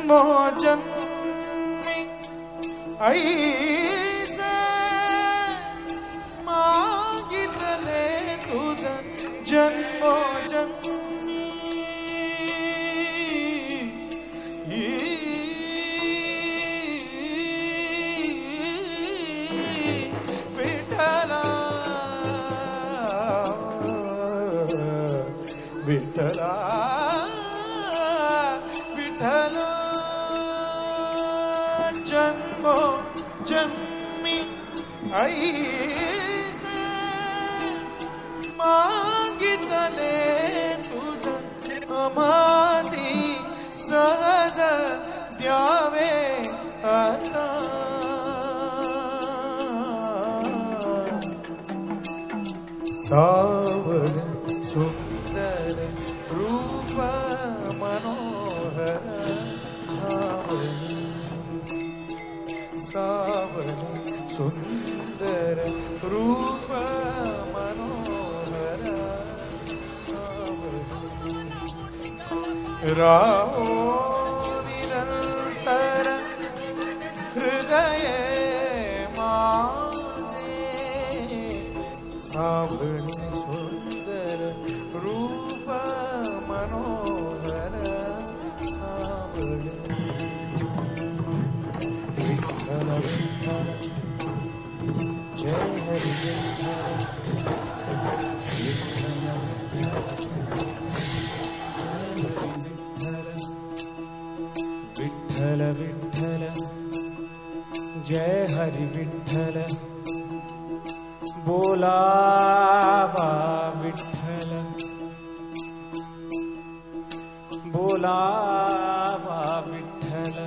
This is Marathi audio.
जन्मोजन्मी ऐसे मागितले तुझ जन्मोजन्मी विठ्ठला विठ्ठला जन्मो जन्मी ऐसे मागितले तुझ माझी सहज द्यावे आता सावळ सुंदर रूप मनोहर सावली सावली सुंदर रूप मनोहर सावली राहो निरंतर हृदय माझे सावली सुंदर रूप मनोहर सावली विठ्ठल विठ्ठल जय हरि विठ्ठल विठ्ठल जय हरि विठ्ठल बोलावा विठ्ठल बोलावा विठ्ठल